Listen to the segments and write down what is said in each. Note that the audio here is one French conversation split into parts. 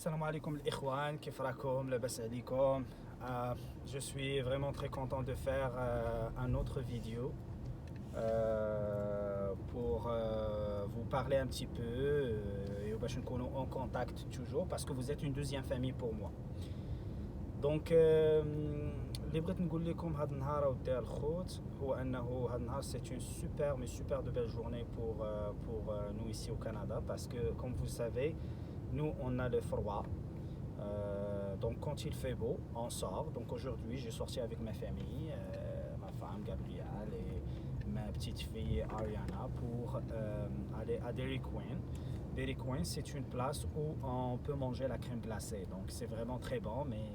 Salam alaikum l'ikhwan, kif rakom, labas alaikum. Je suis vraiment très content de faire un autre vidéo pour vous parler un petit peu et باش نكونوا en contact toujours parce que vous êtes une deuxième famille pour moi. Donc اللي بغيت نقول لكم هذا النهار اودي الخوت هو انه هذا النهار c'est une super de belle journée pour nous ici au Canada parce que comme vous le savez nous on a le froid. Donc quand il fait beau, on sort. Donc aujourd'hui, j'ai sorti avec ma famille, ma femme Gabrielle et ma petite fille Ariana pour aller à Dairy Queen. Dairy Queen, c'est une place où on peut manger la crème glacée. Donc c'est vraiment très bon, mais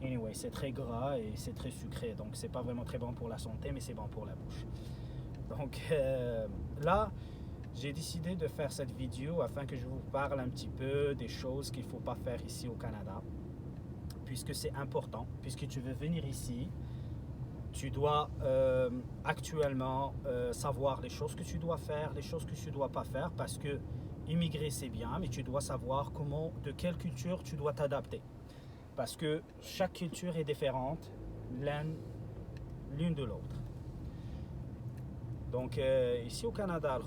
anyway, c'est très gras et c'est très sucré. Donc c'est pas vraiment très bon pour la santé, mais c'est bon pour la bouche. Donc là, j'ai décidé de faire cette vidéo afin que je vous parle un petit peu des choses qu'il ne faut pas faire ici au Canada. Puisque c'est important, puisque tu veux venir ici, tu dois actuellement savoir les choses que tu dois faire, les choses que tu ne dois pas faire, parce que immigrer c'est bien, mais tu dois savoir comment, de quelle culture tu dois t'adapter. Parce que chaque culture est différente l'une de l'autre. Donc ici au Canada,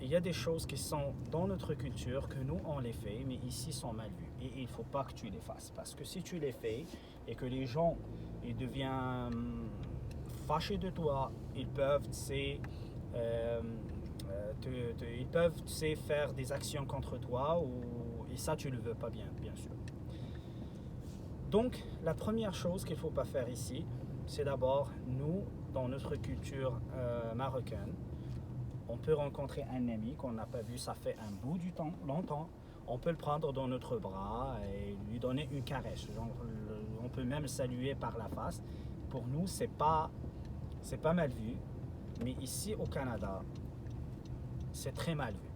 il y a des choses qui sont dans notre culture que nous on les fait mais ici sont mal vues et il ne faut pas que tu les fasses parce que si tu les fais et que les gens ils deviennent fâchés de toi, ils peuvent faire des actions contre toi et ça tu ne le veux pas bien sûr. Donc la première chose qu'il ne faut pas faire ici, c'est d'abord nous dans notre culture marocaine. On peut rencontrer un ami qu'on n'a pas vu, ça fait un bout du temps, longtemps. On peut le prendre dans notre bras et lui donner une caresse. Genre, on peut même saluer par la face. Pour nous, c'est pas mal vu. Mais ici au Canada, c'est très mal vu.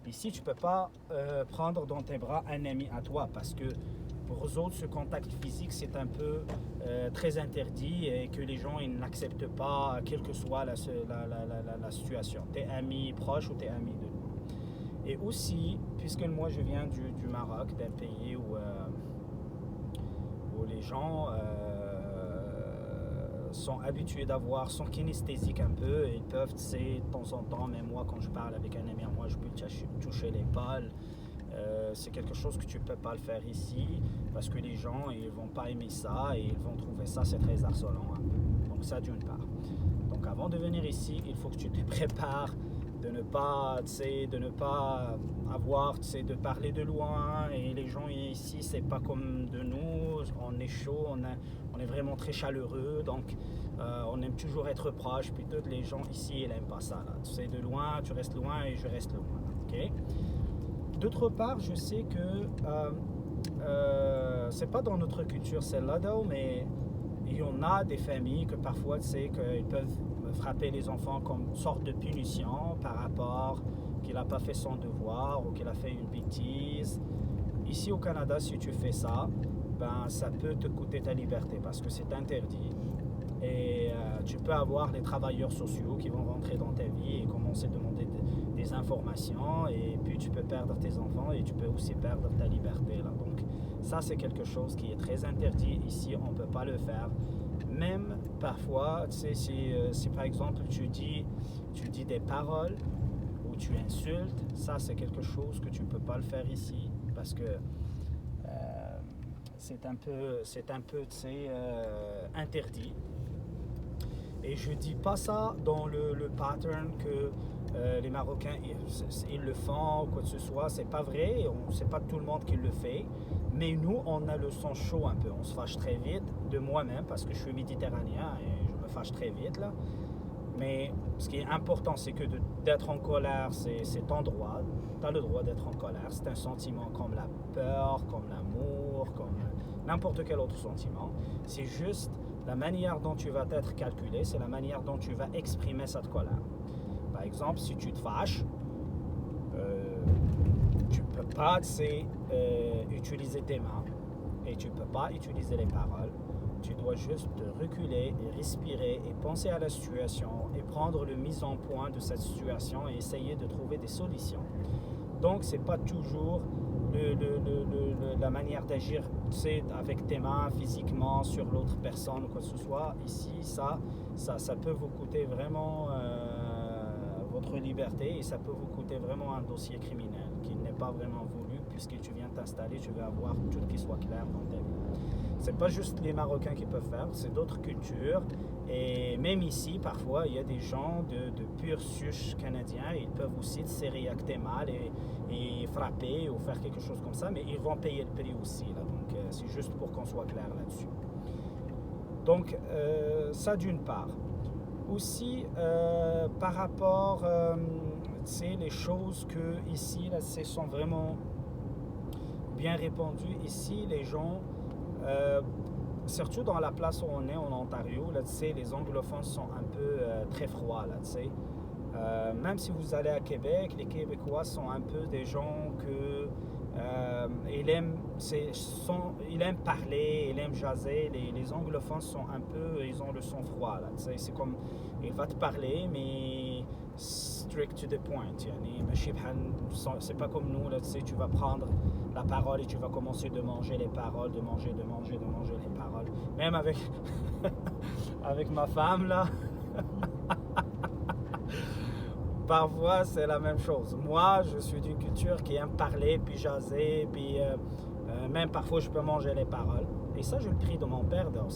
Ici, tu ne peux pas prendre dans tes bras un ami à toi parce que pour eux autres, ce contact physique, c'est un peu très interdit et que les gens ils n'acceptent pas, quelle que soit la situation. T'es ami proche ou t'es ami de nous. Et aussi, puisque moi je viens du Maroc, d'un pays où les gens sont habitués sont kinesthésiques un peu, et ils peuvent, tu sais, de temps en temps, même moi quand je parle avec un ami à moi, je peux toucher l'épaule. C'est quelque chose que tu ne peux pas le faire ici parce que les gens ils vont pas aimer ça et ils vont trouver ça c'est très harcelant un peu. Donc ça d'une part. Donc avant de venir ici, il faut que tu te prépares de ne pas avoir, de parler de loin, et les gens ici c'est pas comme de nous, on est chaud, on est vraiment très chaleureux, donc on aime toujours être proche, puis tous les gens ici ils aiment pas ça là. Tu sais, de loin, tu restes loin et je reste loin, ok? D'autre part, je sais que c'est pas dans notre culture celle-là, mais il y en a des familles que parfois, tu sais, qu'ils peuvent frapper les enfants comme une sorte de punition par rapport qu'il n'a pas fait son devoir ou qu'il a fait une bêtise. Ici au Canada, si tu fais ça, ben, ça peut te coûter ta liberté parce que c'est interdit. Et tu peux avoir les travailleurs sociaux qui vont rentrer dans ta vie et commencer à demander des informations, et puis tu peux perdre tes enfants et tu peux aussi perdre ta liberté là. Donc ça c'est quelque chose qui est très interdit ici, on ne peut pas le faire. Même parfois, tu sais, si par exemple tu dis des paroles ou tu insultes, ça c'est quelque chose que tu ne peux pas le faire ici parce que c'est un peu tu sais, interdit. Et je dis pas ça dans le pattern que les Marocains ils le font ou quoi que ce soit, c'est pas vrai, c'est pas tout le monde qui le fait, mais nous on a le sang chaud un peu, on se fâche très vite, de moi-même parce que je suis méditerranéen et je me fâche très vite là. Mais ce qui est important, c'est que d'être en colère, c'est ton droit, tu as le droit d'être en colère, c'est un sentiment comme la peur, comme l'amour, comme n'importe quel autre sentiment, c'est juste la manière dont tu vas être calculé, c'est la manière dont tu vas exprimer cette colère. Par exemple, si tu te fâches, tu ne peux pas utiliser tes mains et tu ne peux pas utiliser les paroles. Tu dois juste reculer et respirer et penser à la situation et prendre le mise en point de cette situation et essayer de trouver des solutions. Donc, c'est pas toujours la manière d'agir, tu sais, avec tes mains, physiquement, sur l'autre personne ou quoi que ce soit. Ici, ça peut vous coûter vraiment votre liberté et ça peut vous coûter vraiment un dossier criminel qui n'est pas vraiment voulu puisque tu viens t'installer, tu veux avoir tout qui soit clair dans ta vie. C'est pas juste les Marocains qui peuvent faire, c'est d'autres cultures. Et même ici, parfois, il y a des gens de pur souche canadien, ils peuvent aussi se réacter mal et frapper ou faire quelque chose comme ça, mais ils vont payer le prix aussi. Là. Donc, c'est juste pour qu'on soit clair là-dessus. Donc, ça d'une part. Aussi, par rapport, tu sais, les choses que ici, là, sont vraiment bien répandues. Ici, les gens... surtout dans la place où on est en Ontario, là, tu sais, les anglophones sont un peu très froids, là, tu sais. Même si vous allez à Québec, les Québécois sont un peu des gens que ils aiment parler, ils aiment jaser. Les anglophones sont un peu, ils ont le sang froid, là, tu sais. C'est comme, il va te parler, mais strict to the point. C'est pas comme nous, là, tu sais, tu vas prendre la parole et tu vas commencer de manger les paroles, de manger les paroles. Même avec, avec ma femme, là, parfois c'est la même chose. Moi, je suis d'une culture qui aime parler, puis jaser, puis même parfois je peux manger les paroles. Et ça, je l'ai pris de mon père, donc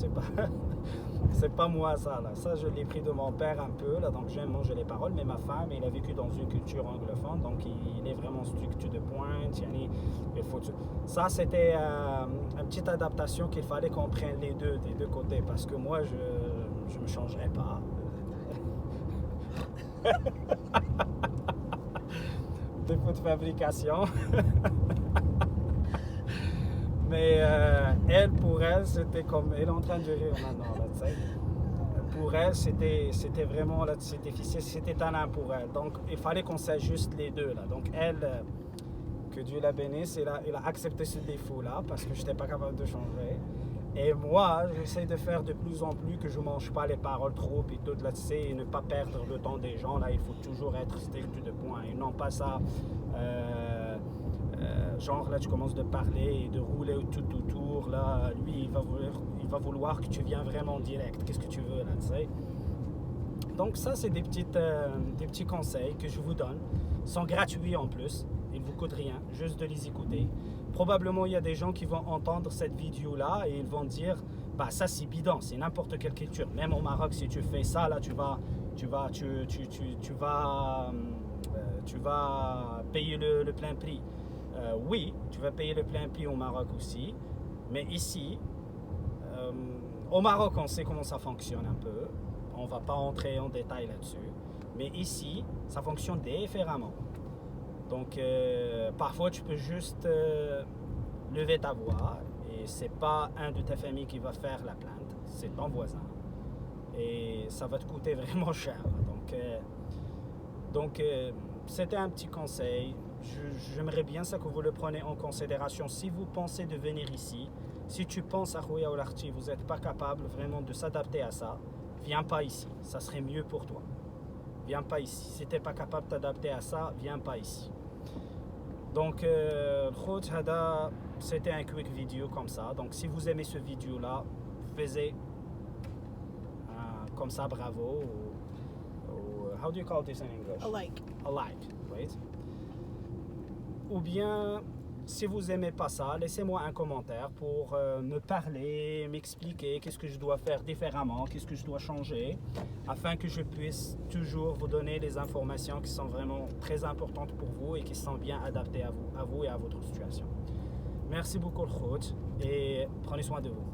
c'est pas moi ça, là. Ça, je l'ai pris de mon père un peu, là, donc j'aime manger les paroles, mais ma femme, il a vécu dans une culture anglophone, donc il est vraiment strict de pointe. Ça, c'était une petite adaptation qu'il fallait qu'on prenne des deux côtés, parce que moi, je me changerais pas. Défaut de fabrication. Mais elle, pour elle, c'était comme... Elle est en train de rire maintenant, là, tu sais. Pour elle, c'était vraiment là, c'était difficile, c'était tannant pour elle. Donc, il fallait qu'on s'ajuste les deux, là. Donc, elle, que Dieu la bénisse, elle a accepté ce défaut-là parce que je n'étais pas capable de changer. Et moi, j'essaie de faire de plus en plus que je ne mange pas les paroles trop et tout, là, tu sais, et ne pas perdre le temps des gens. Là, il faut toujours être strict de point. Et non pas ça... genre là tu commences de parler et de rouler tout autour, là lui il va vouloir que tu viennes vraiment direct, qu'est-ce que tu veux là, tu sais. Donc ça c'est des petits conseils que je vous donne, ils sont gratuits en plus, ils ne vous coûtent rien, juste de les écouter. Probablement il y a des gens qui vont entendre cette vidéo là et ils vont dire bah ça c'est bidon, c'est n'importe quelle culture, même au Maroc si tu fais ça là tu vas payer le plein prix. Oui, tu vas payer le plein prix au Maroc aussi, mais ici, au Maroc, on sait comment ça fonctionne un peu. On ne va pas entrer en détail là-dessus. Mais ici, ça fonctionne différemment. Donc, parfois, tu peux juste lever ta voix et c'est pas un de ta famille qui va faire la plainte, c'est ton voisin. Et ça va te coûter vraiment cher. Donc, c'était un petit conseil. J'aimerais bien ça que vous le preniez en considération si vous pensez de venir ici. Si tu penses à Khouya Oularti, vous n'êtes pas capable vraiment de s'adapter à ça, viens pas ici, ça serait mieux pour toi. Viens pas ici. Si tu n'es pas capable de t'adapter à ça, viens pas ici. Donc, c'était un quick vidéo comme ça. Donc, si vous aimez ce vidéo là, faites comme ça, bravo. How do you call this in English? A like. A like, right? Ou bien, si vous n'aimez pas ça, laissez-moi un commentaire pour me parler, m'expliquer qu'est-ce que je dois faire différemment, qu'est-ce que je dois changer, afin que je puisse toujours vous donner les informations qui sont vraiment très importantes pour vous et qui sont bien adaptées à vous et à votre situation. Merci beaucoup, Khout, et prenez soin de vous.